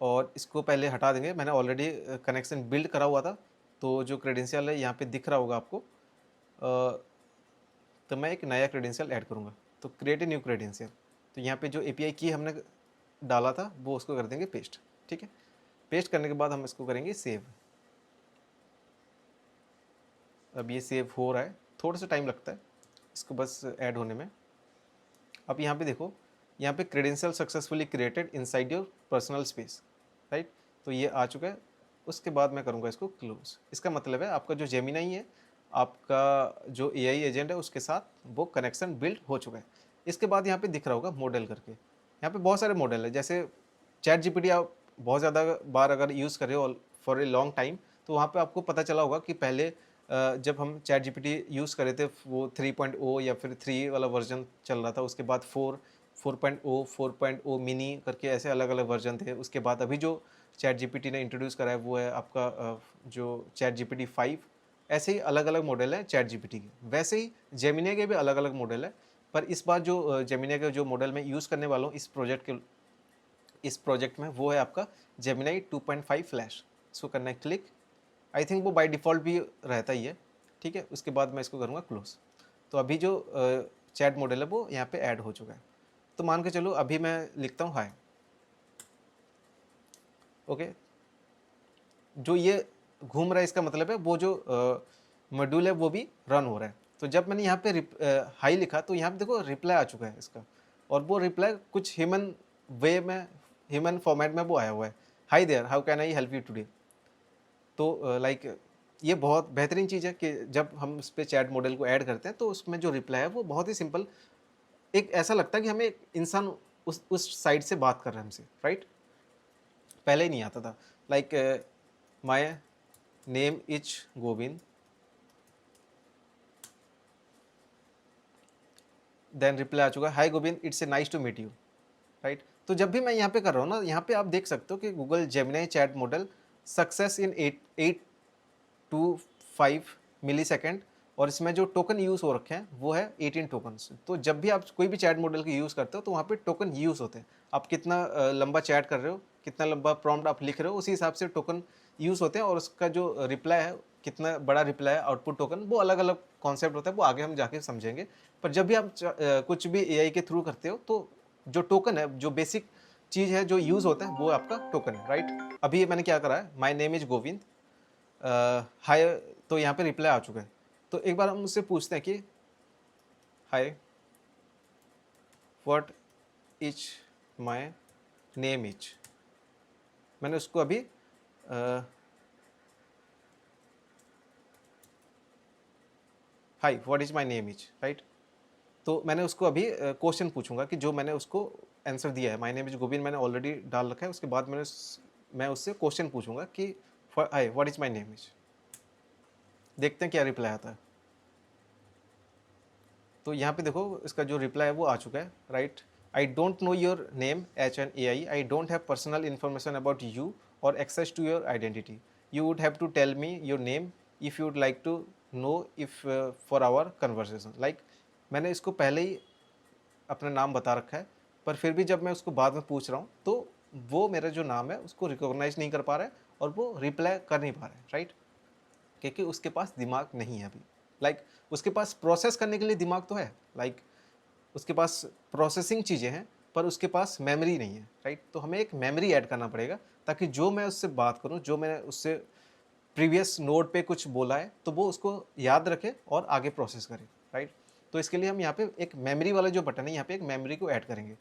Speaker 1: और इसको पहले हटा देंगे, मैंने ऑलरेडी कनेक्शन बिल्ड करा हुआ था। तो जो क्रेडेंशियल है यहाँ पे दिख रहा होगा आपको, तो मैं एक नया क्रेडेंशियल ऐड करूँगा। तो क्रिएट ए न्यू क्रेडेंशियल, तो यहाँ पे जो एपीआई की हमने डाला था वो उसको कर देंगे पेस्ट, ठीक है। पेस्ट करने के बाद हम इसको करेंगे सेव। अब ये सेव हो रहा है, थोड़ा सा टाइम लगता है इसको बस ऐड होने में। अब यहाँ पे देखो, यहाँ पे credential successfully created inside your personal space, right. तो ये आ चुका है। उसके बाद मैं करूँगा इसको क्लोज। इसका मतलब है आपका जो जेमिनी है, आपका जो एआई एजेंट है उसके साथ वो कनेक्शन बिल्ड हो चुका है। इसके बाद यहाँ पे दिख रहा होगा मॉडल करके, यहाँ पे बहुत सारे मॉडल है। जैसे चैट जीपीटी आप बहुत ज़्यादा बार अगर यूज़ कर रहे हो फॉर ए लॉन्ग टाइम, तो वहाँ पे आपको पता चला होगा कि पहले जब हम चैट जीपीटी यूज़ कर रहे थे वो 3.0 या फिर 3 वाला वर्जन चल रहा था, उसके बाद 4.0, 4.0 मिनी करके ऐसे अलग अलग वर्जन थे। उसके बाद अभी जो चैट जीपीटी ने इंट्रोड्यूस करा है वो है आपका जो चैट जीपीटी 5। ऐसे ही अलग अलग मॉडल हैं चैट जीपीटी के, वैसे ही जेमिनी के भी अलग अलग मॉडल है। पर इस बार जो जेमिनी का जो मॉडल मैं यूज़ करने वाला हूँ इस प्रोजेक्ट में, वो है आपका जेमिनी 2.5 फ्लैश। इसको करना है क्लिक। आई थिंक वो बाय डिफ़ॉल्ट भी रहता ही है, ठीक है। उसके बाद मैं इसको करूँगा क्लोज। तो अभी जो चैट मॉडल है वो यहाँ पे ऐड हो चुका है। तो मान के चलो अभी मैं लिखता हूँ हाय, ओके। जो ये घूम रहा है इसका मतलब है वो जो मॉड्यूल है वो भी रन हो रहा है। तो जब मैंने यहाँ पे हाई लिखा तो यहाँ पे देखो रिप्लाई आ चुका है इसका, और वो रिप्लाई कुछ ह्यूमन वे में, ह्यूमन फॉर्मेट में वो आया हुआ है, hi there, how can I help you today. तो लाइक ये बहुत बेहतरीन चीज़ है कि जब हम उस पर चैट मॉडल को ऐड करते हैं तो उसमें जो रिप्लाई है वो बहुत ही सिंपल, एक ऐसा लगता है कि हमें एक इंसान उस साइड से बात कर रहा है हमसे, राइट। पहले ही नहीं आता था। Like my name is Govind, then reply आ चुका है, hi Govind, it's a nice to meet you, right. तो जब भी मैं यहाँ पे कर रहा हूँ ना, यहाँ पे आप देख सकते हो कि Google Gemini chat model success in 8 to 5 मिली सेकेंड, और इसमें जो टोकन यूज़ हो रखे हैं वो है 18 टोकन्स। तो जब भी आप कोई भी चैट मॉडल की यूज़ करते हो तो वहाँ पे टोकन यूज़ होते हैं। आप कितना लंबा चैट कर रहे हो, कितना लंबा प्रॉम्प्ट आप लिख रहे हो, उसी हिसाब से टोकन यूज़ होते हैं, और उसका जो रिप्लाई है, कितना बड़ा रिप्लाई है, आउटपुट टोकन, वो अलग अलग कॉन्सेप्ट होता है, वो आगे हम जाके समझेंगे। पर जब भी आप कुछ भी एआई के थ्रू करते हो तो जो टोकन है, जो बेसिक चीज़ है जो यूज़ होता है वो आपका टोकन है, राइट। अभी मैंने क्या करा है, माई नेम इज गोविंद, हाय, तो यहाँ पे रिप्लाई आ चुका है। तो एक बार हम उससे पूछते हैं कि hi, what is my name is. मैंने उसको अभी hi, what is my name is, right. तो मैंने उसको अभी क्वेश्चन पूछूंगा कि जो मैंने उसको आंसर दिया है, माय नेम इज गोविंद, मैंने ऑलरेडी डाल रखा है। उसके बाद मैं उससे क्वेश्चन पूछूंगा कि hi, what is my name is. देखते हैं क्या रिप्लाई आता है। तो यहाँ पे देखो इसका जो रिप्लाई है वो आ चुका है, right. I don't know your name H N A I don't have personal information about you और access to your identity. You would have to tell me your name if you would like to know if for our conversation. Like मैंने इसको पहले ही अपना नाम बता रखा है, पर फिर भी जब मैं उसको बाद में पूछ रहा हूँ तो वो मेरा जो नाम है उसको रिकॉग्नाइज नहीं कर पा रहा है, और वो रिप्लाई कर नहीं पा रहा है, राइट। क्योंकि उसके पास दिमाग नहीं है अभी। लाइक उसके पास प्रोसेस करने के लिए दिमाग तो है, लाइक उसके पास प्रोसेसिंग चीज़ें हैं, पर उसके पास मेमोरी नहीं है, राइट। तो हमें एक मेमोरी ऐड करना पड़ेगा, ताकि जो मैं उससे बात करूं, जो मैंने उससे प्रीवियस नोड पे कुछ बोला है तो वो उसको याद रखे और आगे प्रोसेस करे, राइट। तो इसके लिए हम यहाँ पे एक मेमोरी वाला जो बटन है, यहाँ पे एक मेमोरी को ऐड करेंगे।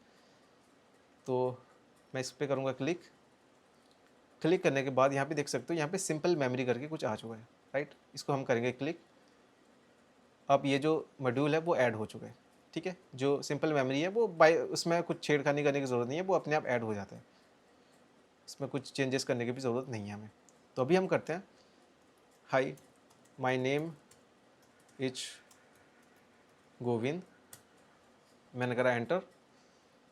Speaker 1: तो मैं इस पर करूँगा क्लिक। क्लिक करने के बाद यहाँ पे देख सकते हो, यहाँ पे सिंपल मेमोरी करके कुछ आ चुका है, राइट। इसको हम करेंगे क्लिक। अब ये जो मॉड्यूल है वो ऐड हो चुका है, ठीक है। जो सिंपल मेमोरी है वो बाय, उसमें कुछ छेड़खानी करने की ज़रूरत नहीं है, वो अपने आप ऐड हो जाता है, इसमें कुछ चेंजेस करने की भी ज़रूरत नहीं है हमें। तो अभी हम करते हैं, हाय, माय नेम इज गोविंद, मैंने करा एंटर।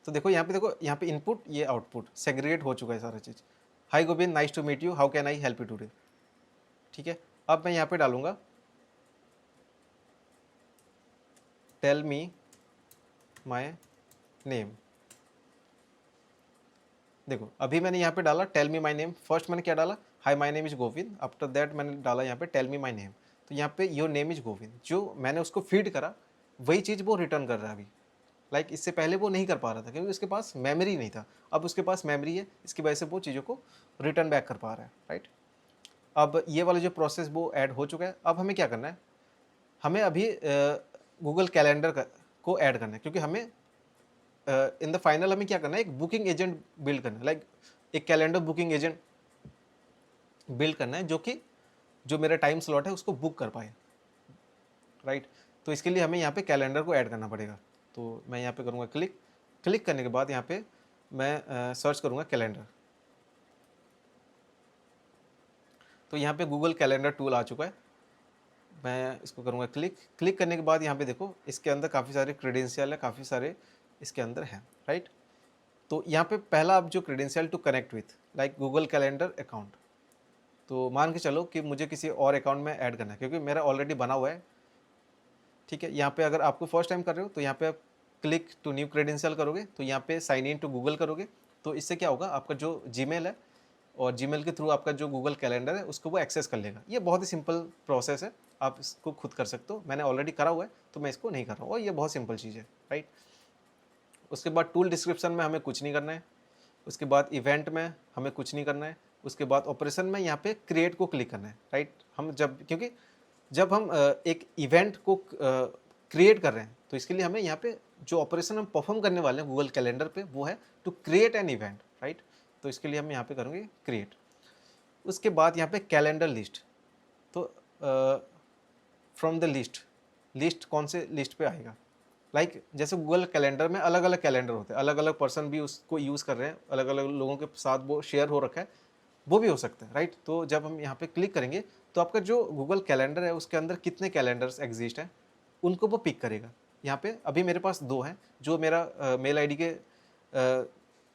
Speaker 1: तो देखो यहाँ पे, देखो यहाँ पे इनपुट, ये आउटपुट सेग्रीगेट हो चुका है सारा चीज़। Hi Govind, nice to meet you, how can I help you today, ठीक है। अब मैं यहाँ पे डालूंगा टेल मी माय नेम। देखो अभी मैंने यहाँ पे डाला tell me my name. First मैंने क्या डाला, hi my name is Govind. After that मैंने डाला यहाँ पे टेल मी माय नेम। तो यहाँ पे योर नेम इज गोविंद, जो मैंने उसको फीड करा वही चीज़ वो रिटर्न कर रहा है अभी। लाइक इससे पहले वो नहीं कर पा रहा था क्योंकि उसके पास मेमोरी नहीं था। अब उसके पास मेमोरी है, इसकी वजह से वो चीज़ों को रिटर्न बैक कर पा रहा है, राइट। अब ये वाला जो प्रोसेस वो ऐड हो चुका है। अब हमें क्या करना है, हमें अभी गूगल कैलेंडर को ऐड करना है, क्योंकि हमें इन द फाइनल हमें क्या करना है, एक बुकिंग एजेंट बिल्ड करना है। लाइक एक कैलेंडर बुकिंग एजेंट बिल्ड करना है जो मेरा टाइम स्लॉट है उसको बुक कर पाए, राइट। तो इसके लिए हमें यहाँ पे कैलेंडर को ऐड करना पड़ेगा। तो मैं यहाँ पे करूँगा क्लिक। क्लिक करने के बाद यहाँ पे मैं सर्च करूँगा कैलेंडर। तो यहाँ पे गूगल कैलेंडर टूल आ चुका है। मैं इसको करूँगा क्लिक। क्लिक करने के बाद यहाँ पे देखो इसके अंदर काफ़ी सारे क्रेडेंशियल है, काफ़ी सारे इसके अंदर हैं, राइट। तो यहाँ पे पहला आप जो credential to connect with like Google calendar account, तो मान के चलो कि मुझे किसी और अकाउंट में ऐड करना है क्योंकि मेरा ऑलरेडी बना हुआ है, ठीक है। यहाँ पे अगर आपको फर्स्ट टाइम कर रहे हो तो यहाँ पे आप क्लिक टू न्यू क्रेडेंशियल करोगे, तो यहाँ पे साइन इन टू गूगल करोगे, तो इससे क्या होगा, आपका जो जीमेल है और जीमेल के थ्रू आपका जो गूगल कैलेंडर है उसको वो एक्सेस कर लेगा। ये बहुत ही सिंपल प्रोसेस है, आप इसको खुद कर सकते हो। मैंने ऑलरेडी करा हुआ है तो मैं इसको नहीं कर रहा हूँ, और ये बहुत सिंपल चीज़ है, राइट। उसके बाद टूल डिस्क्रिप्शन में हमें कुछ नहीं करना है। उसके बाद इवेंट में हमें कुछ नहीं करना है। उसके बाद ऑपरेशन में यहाँ पे क्रिएट को क्लिक करना है, राइट। हम क्योंकि जब हम एक इवेंट को क्रिएट कर रहे हैं तो इसके लिए हमें यहाँ पे जो ऑपरेशन हम परफॉर्म करने वाले हैं गूगल कैलेंडर पे वो है to create an event, right. तो इसके लिए हम यहाँ पे करेंगे क्रिएट। उसके बाद यहाँ पे कैलेंडर लिस्ट, तो फ्रॉम द लिस्ट, लिस्ट कौन से लिस्ट पे आएगा, लाइक जैसे गूगल कैलेंडर में अलग अलग कैलेंडर होते हैं, अलग अलग पर्सन भी उसको यूज़ कर रहे हैं, अलग अलग लोगों के साथ वो शेयर हो रखा है, वो भी हो सकता है, राइट। तो जब हम यहाँ पे क्लिक करेंगे तो आपका जो गूगल कैलेंडर है उसके अंदर कितने कैलेंडर्स एग्जिस्ट हैं उनको वो पिक करेगा। यहाँ पे अभी मेरे पास 2 हैं, जो मेरा मेल आईडी के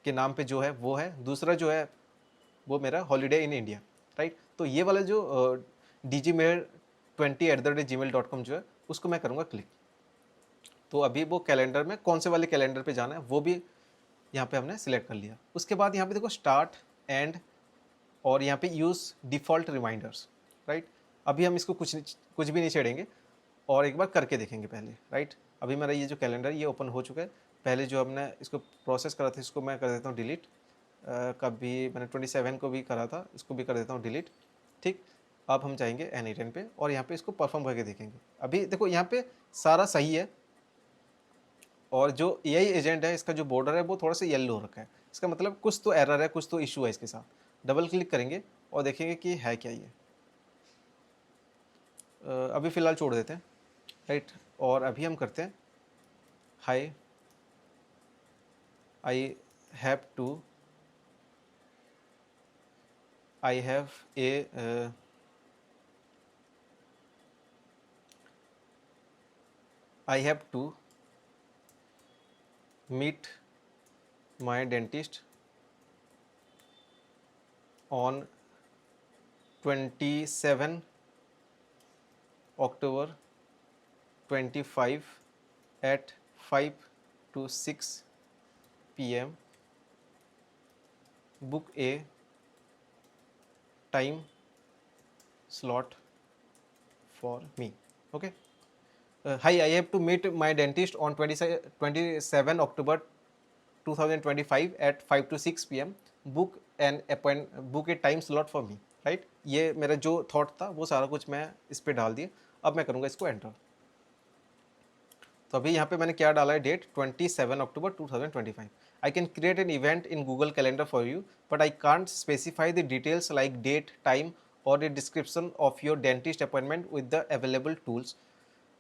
Speaker 1: नाम पे जो है वो है, दूसरा जो है वो मेरा हॉलीडे इन इंडिया, राइट। तो ये वाला जो dgmail20@gmail.com जो है उसको मैं करूँगा क्लिक। तो अभी वो कैलेंडर में कौन से वाले कैलेंडर पे जाना है वो भी यहाँ पे हमने सिलेक्ट कर लिया। उसके बाद यहाँ पे देखो स्टार्ट एंड और यहाँ पे यूज़ डिफ़ॉल्ट रिमाइंडर्स, राइट। अभी हम इसको कुछ भी नहीं छेड़ेंगे और एक बार करके देखेंगे पहले, राइट। अभी मेरा ये जो कैलेंडर ये ओपन हो चुका है। पहले जो हमने इसको प्रोसेस करा था इसको मैं कर देता हूँ डिलीट। कभी मैंने 27 को भी करा था, इसको भी कर देता हूँ डिलीट, ठीक। अब हम जाएंगे N8N पे और यहाँ पे इसको परफॉर्म करके देखेंगे। अभी देखो यहाँ पे सारा सही है और जो AI एजेंट है इसका जो बॉर्डर है वो थोड़ा सा येलो हो रखा है, इसका मतलब कुछ तो एरर है, कुछ तो इशू है इसके साथ। डबल क्लिक करेंगे और देखेंगे कि है क्या ये। अभी फ़िलहाल छोड़ देते हैं, राइट। और अभी हम करते हैं hi I have to I have I have to meet my dentist on 27 October 25 at 5 to 6 p.m. Book a time slot for me. Okay. Hi, I have to meet my dentist on 27 October 2025 at 5 to 6 p.m. Book a time slot for me. Right. ये मेरा जो thought था वो सारा कुछ मैं इस पर डाल दिया। अब मैं करूँगा इसको एंटर। तो अभी यहाँ पे मैंने क्या डाला है, date 27 October 2025। I can create an event in Google Calendar for you, but I can't specify the details like date, time, or a description of your dentist appointment with the available tools.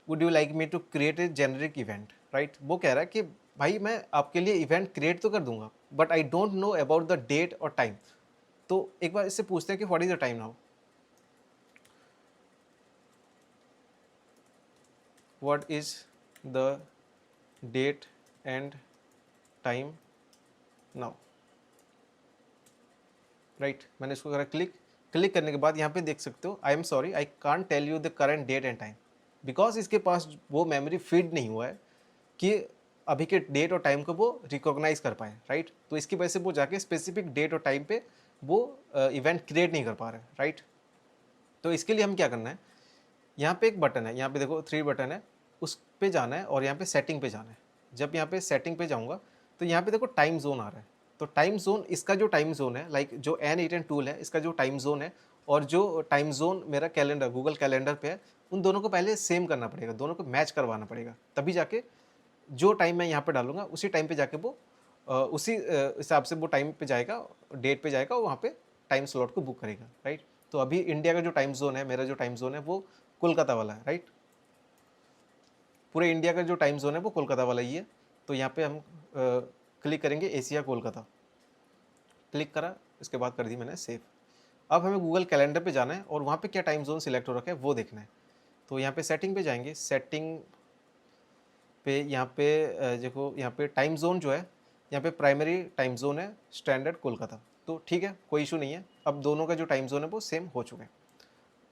Speaker 1: Would you like me to create a generic event? Right? वो कह रहा है कि भाई मैं आपके लिए event create तो कर दूंगा, but I don't know about the date और टाइम। तो एक बार इससे पूछते हैं कि what is the time now. What is the date and time now, right. मैंने इसको करा क्लिक। क्लिक करने के बाद यहाँ पे देख सकते हो I am sorry I can't tell you the current date and time, because इसके पास वो मेमोरी फीड नहीं हुआ है कि अभी के डेट और टाइम को वो रिकॉग्नाइज कर पाए, राइट। तो इसकी वजह से वो जाके स्पेसिफिक डेट और टाइम पे वो इवेंट क्रिएट नहीं कर पा रहे, राइट। तो इसके लिए हम क्या करना है, यहाँ पे एक बटन है, यहाँ पे देखो 3 बटन है, उस पे जाना है और यहाँ पे सेटिंग पे जाना है। जब यहाँ पे सेटिंग पे जाऊँगा तो यहाँ पे देखो टाइम जोन आ रहा है। तो टाइम जोन, इसका जो टाइम जोन है, लाइक जो N8N टूल है इसका जो टाइम जोन है और जो टाइम जोन मेरा कैलेंडर गूगल कैलेंडर पे है, उन दोनों को पहले सेम करना पड़ेगा, दोनों को मैच करवाना पड़ेगा, तभी जाके जो टाइम मैं यहाँ पे डालूंगा उसी टाइम पे जाके वो उसी हिसाब से वो टाइम पे जाएगा, डेट पे जाएगा, वहाँ पे टाइम स्लॉट को बुक करेगा, राइट। तो अभी इंडिया का जो टाइम जोन है, मेरा जो टाइम जोन है वो कोलकाता वाला है, राइट। पूरे इंडिया का जो टाइम जोन है वो कोलकाता वाला ही है। तो यहाँ पे हम क्लिक करेंगे एशिया कोलकाता, क्लिक करा, इसके बाद कर दी मैंने सेव। अब हमें गूगल कैलेंडर पे जाना है और वहाँ पे क्या टाइम ज़ोन सिलेक्ट हो रखा है वो देखना है। तो यहाँ पे सेटिंग पे जाएंगे, सेटिंग पे यहाँ पे देखो यहाँ पे टाइम ज़ोन जो है, यहाँ पे प्राइमरी टाइम ज़ोन है स्टैंडर्ड कोलकाता। तो ठीक है, कोई इशू नहीं है, अब दोनों का जो टाइम ज़ोन है वो सेम हो चुके हैं।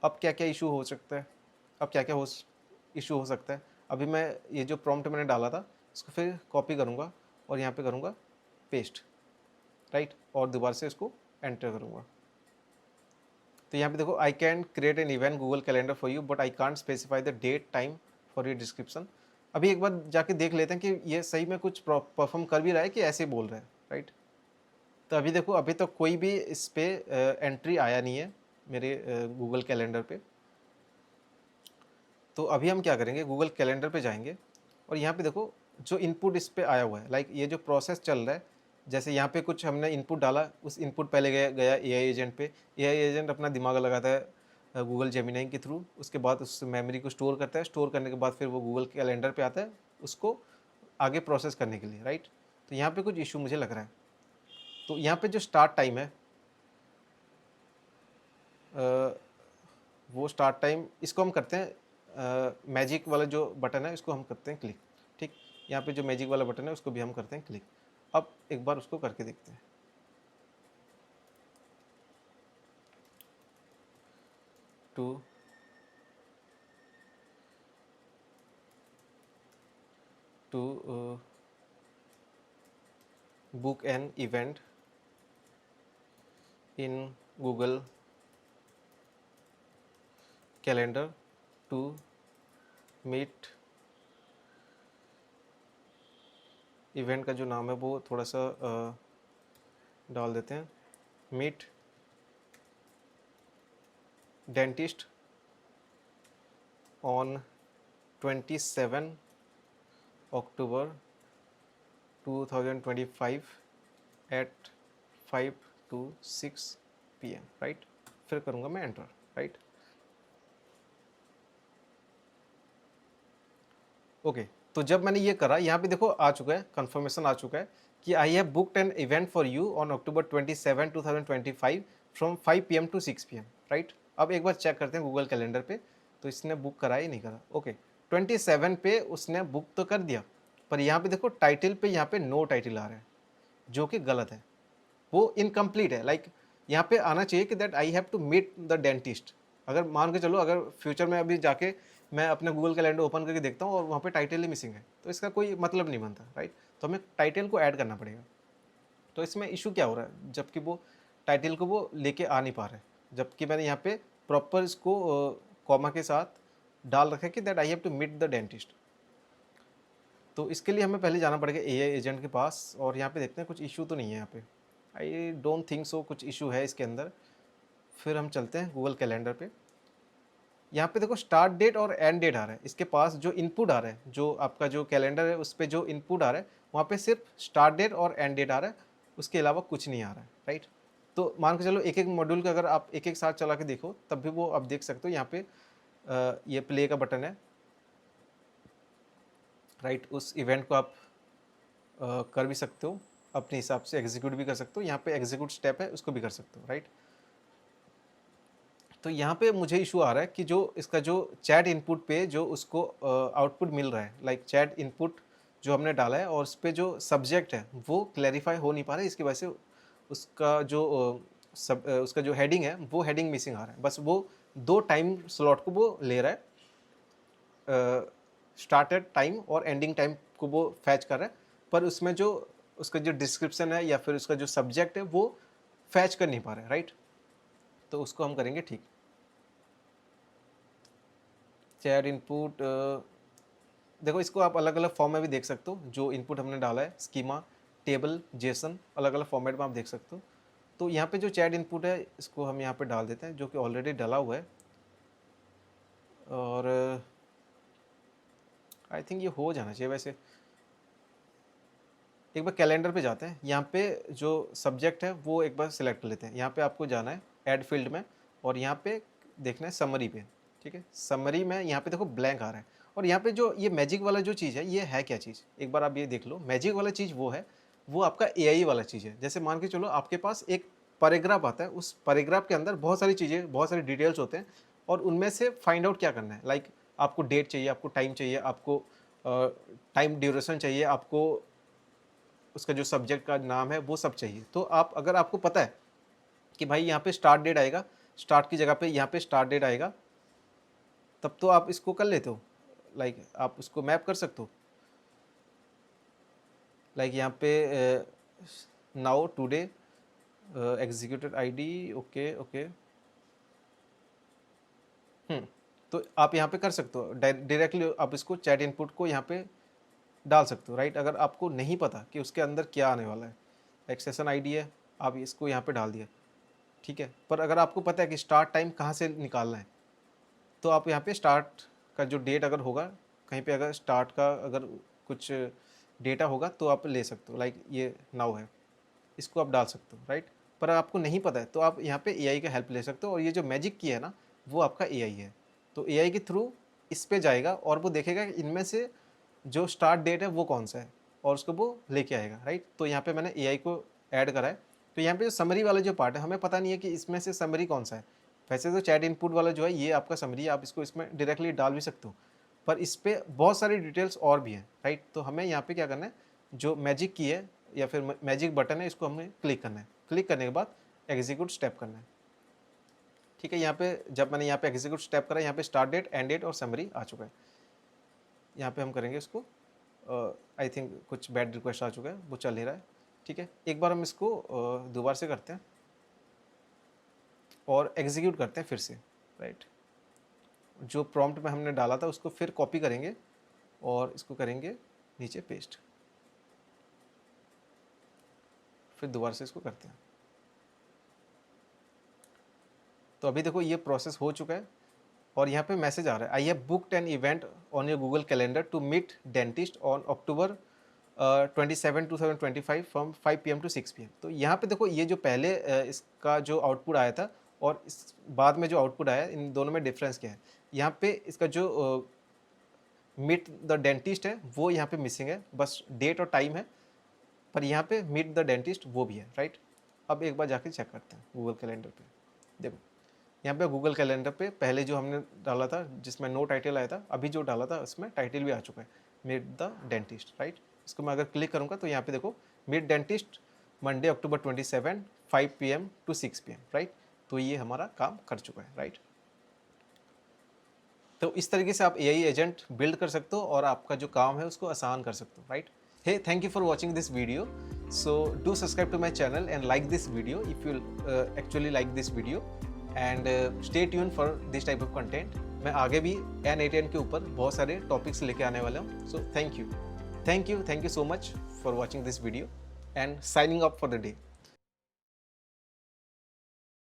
Speaker 1: अब क्या क्या इशू हो सकता है, अब क्या क्या इशू हो सकता है, अभी मैं ये जो प्रॉम्प्ट मैंने डाला था इसको फिर कॉपी करूँगा और यहाँ पे करूँगा पेस्ट, राइट, और दोबारा से इसको एंटर करूँगा। तो यहाँ पे देखो, I can create an event Google Calendar for you but I can't specify the date time for your description. अभी एक बार जाके देख लेते हैं कि ये सही में कुछ परफॉर्म कर भी रहा है कि ऐसे बोल रहा है, राइट। तो अभी देखो, अभी तक कोई भी इस पे एंट्री आया नहीं है मेरे गूगल कैलेंडर पे। तो अभी हम क्या करेंगे, गूगल कैलेंडर पे जाएंगे और यहाँ पे देखो जो इनपुट इस पे आया हुआ है, लाइक ये जो प्रोसेस चल रहा है, जैसे यहाँ पे कुछ हमने इनपुट डाला, उस इनपुट पहले गया गया एआई एजेंट पे। एआई एजेंट अपना दिमाग लगाता है गूगल जेमिनाई के थ्रू, उसके बाद उस मेमोरी को स्टोर करता है, स्टोर करने के बाद फिर वो गूगल कैलेंडर पे आता है उसको आगे प्रोसेस करने के लिए, राइट। तो यहाँ पे कुछ इशू मुझे लग रहा है। तो यहाँ पे जो स्टार्ट टाइम है, वो स्टार्ट टाइम इसको हम करते हैं, मैजिक वाला जो बटन है इसको हम करते हैं क्लिक, ठीक। यहाँ पे जो मैजिक वाला बटन है उसको भी हम करते हैं क्लिक। अब एक बार उसको करके देखते हैं। To book an event in Google Calendar to meet, event का जो नाम है वो थोड़ा सा डाल देते हैं, meet dentist on 27 October 2025 at 5 to 6 PM, right. फिर करूँगा मैं एंटर, राइट। ओके, तो जब मैंने ये करा, यहाँ पे देखो आ चुका है, कंफर्मेशन आ चुका है कि आई have booked an event for you on October 27 2025 from 5 PM to 6 PM, right. अब एक बार चेक करते हैं गूगल कैलेंडर पे, तो इसने बुक करा ही नहीं करा। ओके, 27 पे उसने बुक तो कर दिया, पर यहाँ पे देखो टाइटल पे यहाँ पे नो टाइटल आ रहा है, जो कि गलत है, वो इनकम्प्लीट है। लाइक यहाँ पे आना चाहिए कि that I have to meet the dentist. अगर मान के चलो, अगर फ्यूचर में अभी जाके मैं अपने गूगल कैलेंडर ओपन करके देखता हूँ और वहाँ पे टाइटल ही मिसिंग है, तो इसका कोई मतलब नहीं बनता, राइट। तो हमें टाइटल को ऐड करना पड़ेगा। तो इसमें इशू क्या हो रहा है, जबकि वो टाइटल को वो लेके आ नहीं पा रहे, जबकि मैंने यहाँ पे प्रॉपर इसको कॉमा के साथ डाल रखा है कि that I have to meet the dentist. तो इसके लिए हमें पहले जाना पड़ेगा एआई एजेंट के पास और यहाँ पे देखते हैं कुछ इशू तो नहीं है यहाँ पे। आई डोंट थिंक सो कुछ इशू है इसके अंदर। फिर हम चलते हैं गूगल कैलेंडर पे। यहाँ पे देखो स्टार्ट डेट और एंड डेट आ रहा है, इसके पास जो इनपुट आ रहा है, जो आपका जो कैलेंडर है उस पर जो इनपुट आ रहा है वहाँ पे सिर्फ स्टार्ट डेट और एंड डेट आ रहा है, उसके अलावा कुछ नहीं आ रहा है, राइट। तो मान के चलो एक एक मॉड्यूल का अगर आप एक एक साथ चला के देखो तब भी वो आप देख सकते हो। यहाँ पे ये प्ले का बटन है, राइट। उस इवेंट को आप कर भी सकते हो अपने हिसाब से, एग्जीक्यूट भी कर सकते हो। यहाँ पे एग्जीक्यूट स्टेप है, उसको भी कर सकते हो, राइट। तो यहाँ पे मुझे इशू आ रहा है कि जो इसका जो चैट इनपुट पे जो उसको आउटपुट मिल रहा है, लाइक चैट इनपुट जो हमने डाला है और उस पर जो सब्जेक्ट है वो क्लैरिफाई हो नहीं पा रहा है। इसकी वजह से उसका जो उसका जो हेडिंग है वो हेडिंग मिसिंग आ रहा है। बस वो दो टाइम स्लॉट को वो ले रहा है, स्टार्टेड टाइम और एंडिंग टाइम को वो फैच कर रहा है, पर उसमें जो उसका जो डिस्क्रिप्शन है या फिर उसका जो सब्जेक्ट है वो फैच कर नहीं पा रहा है, राइट। तो उसको हम करेंगे ठीक। चैट इनपुट देखो, इसको आप अलग अलग फॉर्म में भी देख सकते हो। जो इनपुट हमने डाला है स्कीमा, टेबल, जेसन, अलग अलग फॉर्मेट में आप देख सकते हो। तो यहाँ पे जो चैट इनपुट है इसको हम यहाँ पे डाल देते हैं, जो कि ऑलरेडी डाला हुआ है। और आई थिंक ये हो जाना चाहिए। वैसे एक बार कैलेंडर पे जाते हैं, यहाँ पे जो सब्जेक्ट है वो एक बार सिलेक्ट कर लेते हैं। यहाँ पे आपको जाना है ऐड फील्ड में और यहाँ पे देखना है समरी पे, ठीक है। समरी में यहाँ पे देखो ब्लैंक आ रहा है और यहाँ पे जो ये मैजिक वाला जो चीज़ है ये है क्या चीज़, एक बार आप ये देख लो। मैजिक वाला चीज़ वो है, वो आपका एआई वाला चीज़ है। जैसे मान के चलो आपके पास एक पैराग्राफ आता है, उस पैराग्राफ के अंदर बहुत सारी चीज़ें, बहुत सारी डिटेल्स होते हैं और उनमें से फाइंड आउट क्या करना है। लाइक आपको डेट चाहिए, आपको टाइम चाहिए, आपको टाइम ड्यूरेशन चाहिए, आपको उसका जो सब्जेक्ट का नाम है वो सब चाहिए। तो आप अगर आपको पता है कि भाई यहाँ पे स्टार्ट डेट आएगा, स्टार्ट की जगह पे यहाँ पे स्टार्ट डेट आएगा, तब तो आप इसको कर लेते हो। लाइक आप उसको मैप कर सकते हो। लाइक यहाँ पे now today executed ID, okay okay, तो आप यहाँ पे कर सकते हो डायरेक्टली। आप इसको चैट इनपुट को यहाँ पे डाल सकते हो, राइट। अगर आपको नहीं पता कि उसके अंदर क्या आने वाला है, एक सेशन आईडी है, आप इसको यहाँ पे डाल दिया, ठीक है। पर अगर आपको पता है कि स्टार्ट टाइम कहाँ से निकालना है, तो आप यहाँ पे स्टार्ट का जो डेट अगर होगा कहीं पे, अगर स्टार्ट का अगर कुछ डेटा होगा तो आप ले सकते हो। लाइक ये नाउ है, इसको आप डाल सकते हो, राइट। पर आपको नहीं पता है तो आप यहाँ पे एआई का हेल्प ले सकते हो। और ये जो मैजिक की है ना, वो आपका एआई है। तो एआई के थ्रू इस पे जाएगा और वो देखेगा कि इनमें से जो स्टार्ट डेट है वो कौन सा है और उसको वो लेके आएगा, राइट। तो यहाँ पे मैंने एआई को ऐड करा है। तो यहाँ पे जो समरी वाला जो पार्ट है, हमें पता नहीं है कि इसमें से समरी कौन सा है। वैसे तो चैट इनपुट वाला जो है ये आपका समरी है, आप इसको इसमें डायरेक्टली डाल भी सकते हो, पर इस पर बहुत सारी डिटेल्स और भी हैं, राइट। तो हमें यहाँ पे क्या करना है, जो मैजिक की है या फिर मैजिक बटन है, इसको हमें क्लिक करना है। क्लिक करने के बाद एग्जीक्यूट स्टेप करना है, ठीक है। यहाँ पे जब मैंने यहाँ पे एग्जीक्यूट स्टेप करा, यहाँ पे स्टार्ट डेट, एंड डेट और समरी आ चुका है। यहाँ पे हम करेंगे इसको, आई थिंक कुछ बैड रिक्वेस्ट आ चुका है, वो चल नहीं रहा है, ठीक है। एक बार हम इसको दोबारा से करते हैं और एग्जीक्यूट करते हैं फिर से, राइट। जो प्रॉम्प्ट में हमने डाला था उसको फिर कॉपी करेंगे और इसको करेंगे नीचे पेस्ट, फिर दोबारा से इसको करते हैं। तो अभी देखो ये प्रोसेस हो चुका है और यहाँ पे मैसेज आ रहा है, I have booked an event on your Google Calendar to meet dentist on October 27, 2025 from 5 PM to 6 PM। तो यहाँ पे देखो ये जो पहले इसका जो आउटपुट आया था और इस बाद में जो आउटपुट आया, इन दोनों में डिफरेंस क्या है। यहाँ पे इसका जो मीट द डेंटिस्ट है वो यहाँ पे मिसिंग है, बस डेट और टाइम है। पर यहाँ पे मीट द डेंटिस्ट वो भी है, राइट। अब एक बार जाके चेक करते हैं गूगल कैलेंडर पे। देखो यहाँ पे गूगल कैलेंडर पे पहले जो हमने डाला था जिसमें नो टाइटल आया था, अभी जो डाला था उसमें टाइटल भी आ चुका है, मीट द डेंटिस्ट, राइट। इसको मैं अगर क्लिक करूँगा तो यहाँ पे देखो meet dentist Monday October 27 5 PM to 6 PM, right. तो ये हमारा काम कर चुका है, राइट। तो इस तरीके से आप एआई एजेंट बिल्ड कर सकते हो और आपका जो काम है उसको आसान कर सकते हो, right. Hey, thank you for watching this video. So do subscribe to my channel and like this video if you actually like this video, and stay tuned for this type of content. मैं आगे भी N8N के ऊपर बहुत सारे topics लेके आने वाला हूँ. So thank you so much for watching this video and signing off for the day.